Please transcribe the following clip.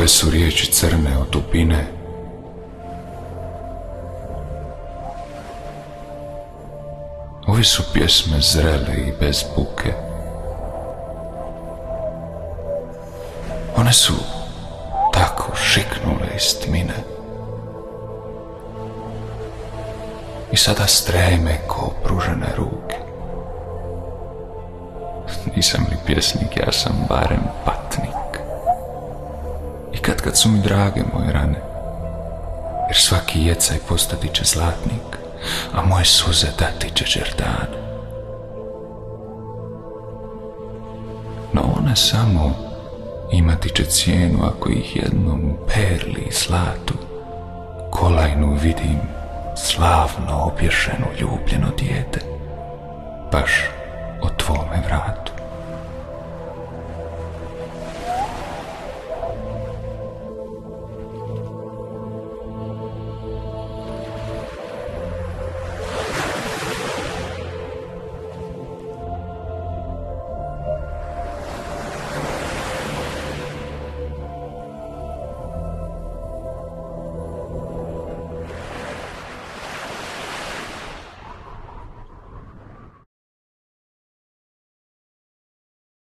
Ove su riječi crne od dubine. Ove su pjesme zrele i bez buke. One su tako šiknule iz tmine i sada streme ko pružene ruke. Nisam li pjesnik, ja sam barem patnik. I kad su mi drage moje rane, jer svaki jecaj postati će zlatnik, a moje suze dati će đerdane. No one samo imati će cijenu ako ih jednom u perli i zlatu kolajnu vidim slavno obješeno ljubljeno dijete baš o tvome vratu.